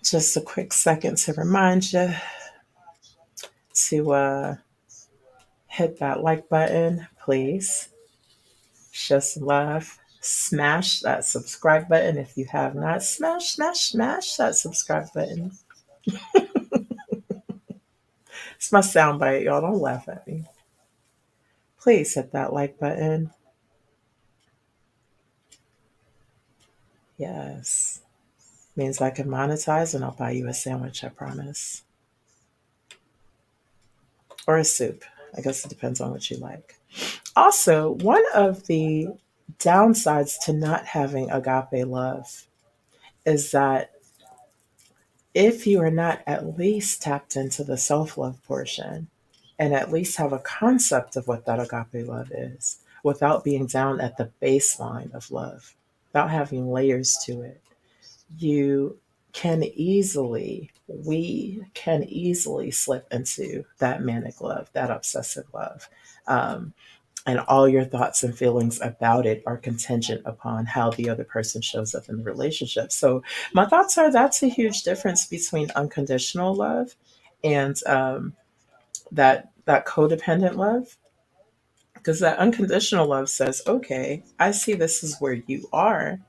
just a quick second to remind you to hit that like button, please. Show some love. Smash that subscribe button if you have not. Smash that subscribe button. It's my soundbite, y'all. Don't laugh at me. Please hit that like button. Yes. Means I can monetize and I'll buy you a sandwich, I promise. Or a soup. I guess it depends on what you like. Also, one of the downsides to not having agape love is that if you are not at least tapped into the self love portion and at least have a concept of what that agape love is without being down at the baseline of love, without having layers to it, you can easily, we can easily slip into that manic love, that obsessive love. Um, and all your thoughts and feelings about it are contingent upon how the other person shows up in the relationship. So, my thoughts are that's a huge difference between unconditional love and that codependent love. Because that unconditional love says, okay, I see this is where you are,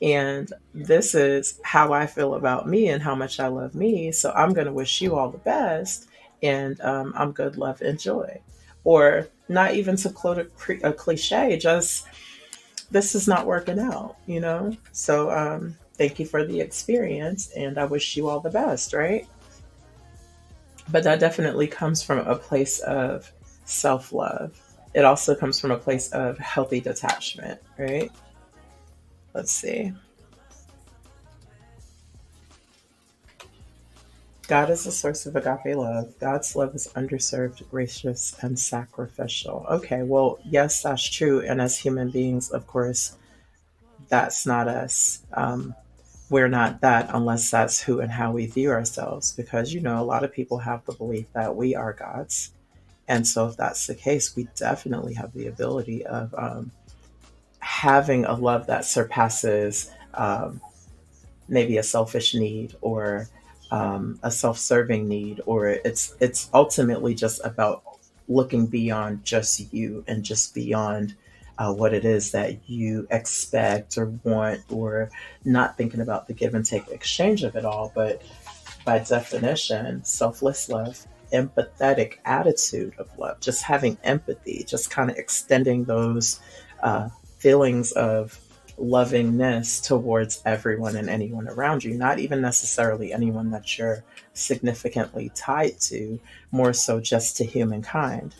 And this is how I feel about me and how much I love me. So I'm going to wish you all the best. And I'm good, love, and joy. Or not even to quote a cliche, just this is not working out, you know? So thank you for the experience. And I wish you all the best, right? But that definitely comes from a place of self love. It also comes from a place of healthy detachment, right? Let's see. God is the source of agape love. God's love is underserved, gracious, and sacrificial. Okay, well, yes, that's true. And as human beings, of course, that's not us. We're not that unless that's who and how we view ourselves. Because, you know, a lot of people have the belief that we are gods. And so, if that's the case, we definitely have the ability of having a love that surpasses maybe a selfish need or a self-serving need, or it's ultimately just about looking beyond just you and just beyond what it is that you expect or want, or not thinking about the give and take exchange of it all, but by definition, selfless love, empathetic attitude of love, just having empathy, just kind of extending those uh, feelings of lovingness towards everyone and anyone around you, not even necessarily anyone that you're significantly tied to, more so just to humankind.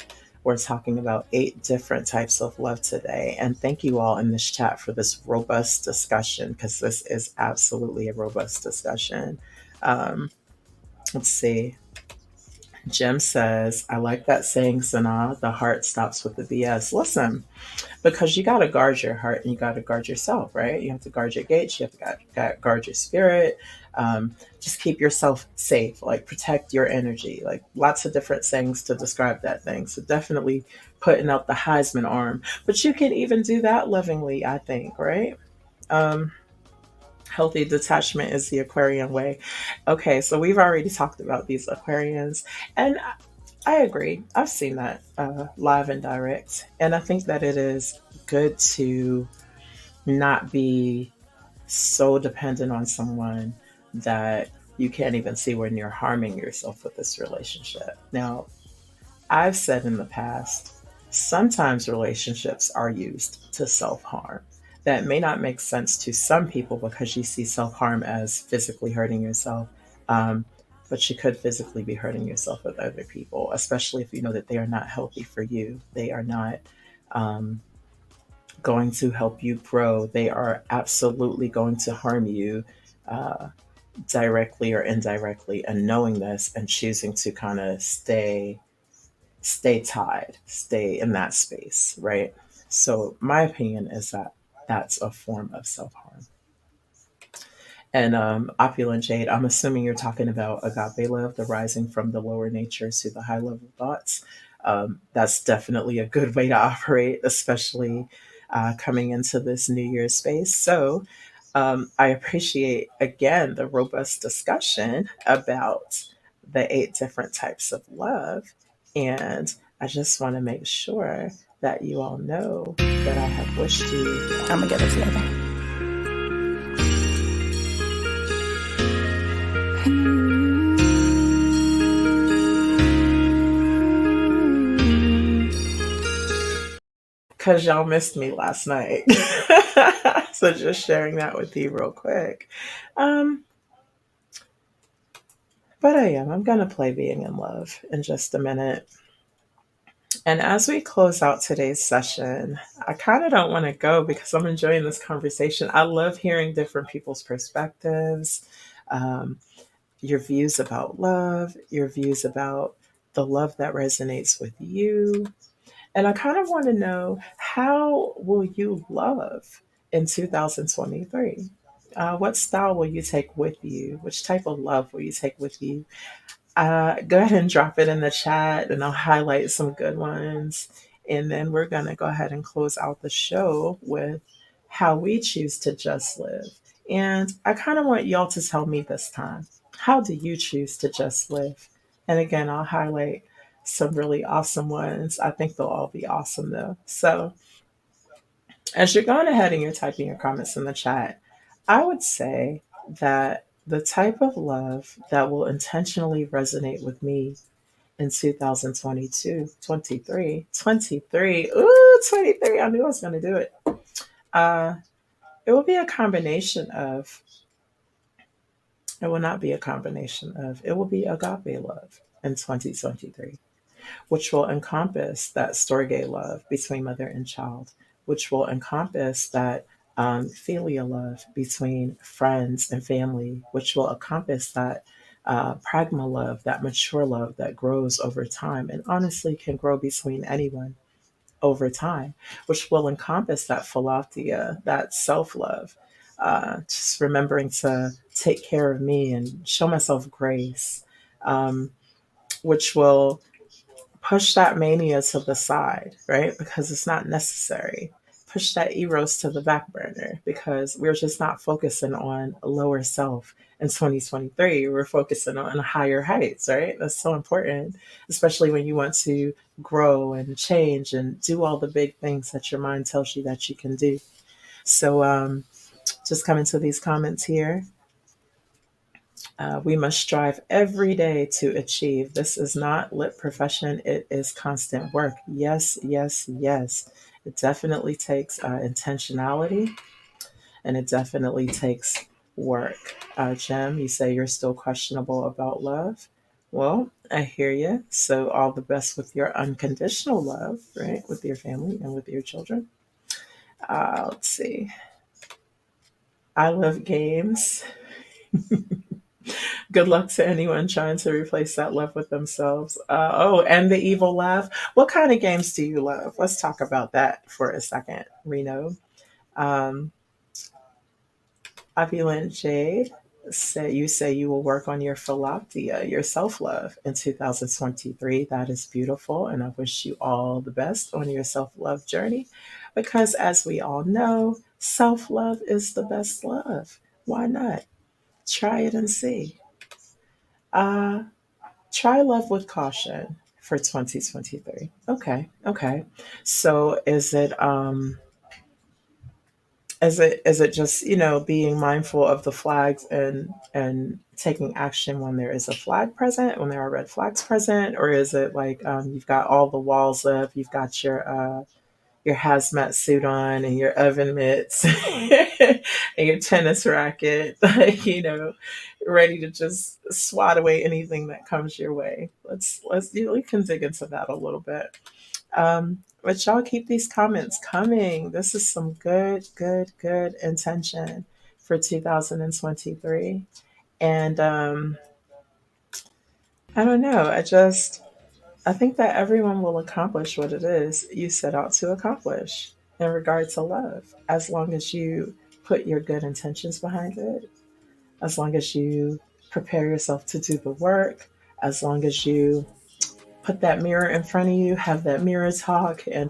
We're talking about 8 different types of love today. And thank you all in this chat for this robust discussion, because this is absolutely a robust discussion. Um, Let's see. Jim says, I like that saying, Sanaa, the heart stops with the BS. Listen, because you got to guard your heart and you got to guard yourself, right? You have to guard your gates, you have to guard your spirit. Just keep yourself safe, like protect your energy, like lots of different things to describe that thing. So definitely putting out the Heisman arm. But you can even do that lovingly, I think, right? Um, Healthy detachment is the Aquarian way. Okay, so we've already talked about these Aquarians, and I agree. I've seen that live and direct, and I think that it is good to not be so dependent on someone that you can't even see when you're harming yourself with this relationship. Now, I've said in the past, sometimes relationships are used to self harm. That may not make sense to some people because you see self harm as physically hurting yourself. Um, but you could physically be hurting yourself with other people, especially if you know that they are not healthy for you. They are not um, going to help you grow. They are absolutely going to harm you uh, directly or indirectly. And knowing this and choosing to kind of stay tied, stay in that space, right? So my opinion is that that's a form of self harm. And opulent jade, I'm assuming you're talking about agape love, the rising from the lower natures to the high level thoughts. That's definitely a good way to operate, especially coming into this New Year's space. So I appreciate again the robust discussion about the 8 different types of love. And I just want to make sure that you all know that I have wished you. I'm gonna get it together. Because y'all missed me last night. So just sharing that with you real quick. Um, but I'm going to play Being in Love in just a minute. And as we close out today's session, I kind of don't want to go because I'm enjoying this conversation. I love hearing different people's perspectives, um, your views about love, your views about the love that resonates with you. And I kind of want to know, how will you love in 2023? What style will you take with you? Which type of love will you take with you? Go ahead and drop it in the chat, and I'll highlight some good ones. And then we're going to go ahead and close out the show with how we choose to just live. And I kind of want y'all to tell me this time, how do you choose to just live? And again, I'll highlight some really awesome ones. I think they'll all be awesome though. So as you're going ahead and you're typing your comments in the chat, I would say that the type of love that will intentionally resonate with me in 2022, 23, 23. Ooh, 23. I knew I was going to do it. Uh, it will be a combination of, it will not be a combination of, it will be agape love in 2023, which will encompass that storge love between mother and child, which will encompass that philia love between friends and family, which will encompass that pragma love, that mature love that grows over time and honestly can grow between anyone over time, which will encompass that philatia, that self love. Just remembering to take care of me and show myself grace, um, which will push that mania to the side, right? Because it's not necessary. Push that eros to the back burner because we're just not focusing on a lower self in 2023. We're focusing on higher heights, right? That's so important, especially when you want to grow and change and do all the big things that your mind tells you that you can do. So, just coming to these comments here. We must strive every day to achieve. This is not lip profession, it is constant work. Yes, yes, yes. It definitely takes intentionality and it definitely takes work. Jem, you say you're still questionable about love. Well, I hear you. So, all the best with your unconditional love, right? With your family and with your children. Let's see. I love games. Good luck to anyone trying to replace that love with themselves. Oh, and the evil laugh. What kind of games do you love? Let's talk about that for a second, Reno. Um, Opulent Jade, say you will work on your philoptia, your self love in 2023. That is beautiful, and I wish you all the best on your self love journey because, as we all know, self love is the best love. Why not? Try it and see. Uh, Try love with caution for 2023. Okay. Okay. So is it just, being mindful of the flags and taking action when there is a flag present, when there are red flags present, or is it like you've got all the walls up, you've got your hazmat suit on and your oven mitts and your tennis racket, like, ready to just swat away anything that comes your way. We can dig into that a little bit. But y'all keep these comments coming. This is some good, good, good intention for 2023. And I don't know. I think that everyone will accomplish what it is you set out to accomplish in regard to love, as long as you put your good intentions behind it, as long as you prepare yourself to do the work, as long as you put that mirror in front of you, have that mirror talk, and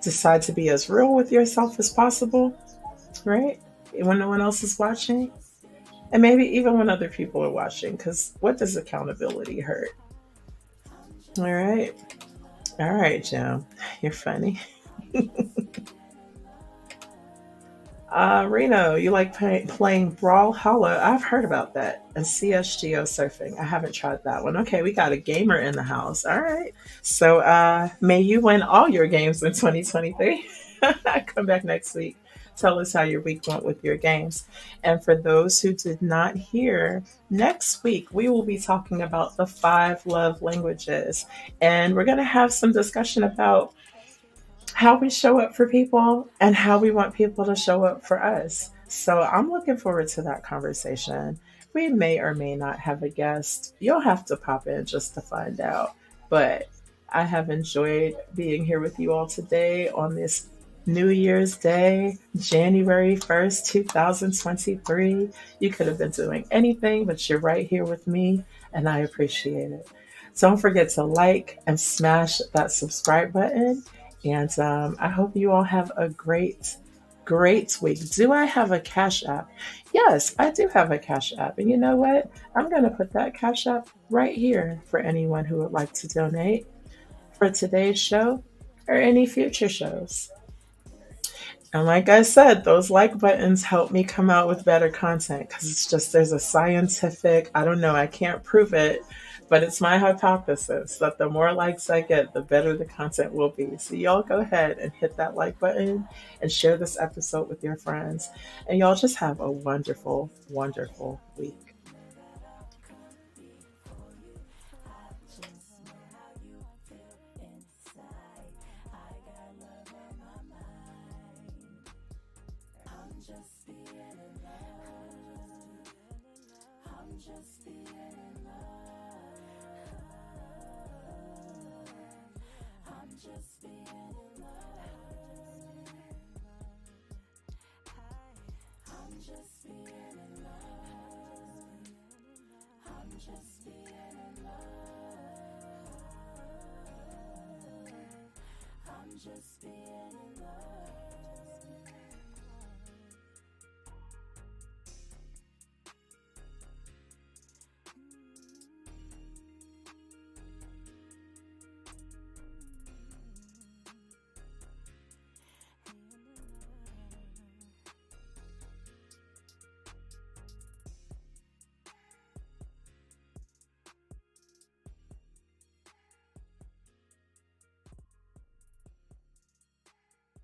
decide to be as real with yourself as possible, right? When no one else is watching, and maybe even when other people are watching, because what does accountability hurt? All right. All right, Jim. You're funny. Reno, you like playing Brawlhalla? I've heard about that. And CSGO surfing. I haven't tried that one. Okay, we got a gamer in the house. All right. So may you win all your games in 2023. Come back next week. Tell us how your week went with your games. And for those who did not hear, next week we will be talking about the 5 love languages. And we're going to have some discussion about how we show up for people and how we want people to show up for us. So I'm looking forward to that conversation. We may or may not have a guest. You'll have to pop in just to find out. But I have enjoyed being here with you all today on this New Year's Day, January 1st, 2023. You could have been doing anything, but you're right here with me, and I appreciate it. Don't forget to like and smash that subscribe button. And I hope you all have a great, great week. Do I have a Cash App? Yes, I do have a Cash App. And you know what? I'm going to put that Cash App right here for anyone who would like to donate for today's show or any future shows. And like I said, those like buttons help me come out with better content because it's just, there's a scientific, I don't know, I can't prove it, but it's my hypothesis that the more likes I get, the better the content will be. So y'all go ahead and hit that like button and share this episode with your friends. And y'all just have a wonderful, wonderful week. Just being in love.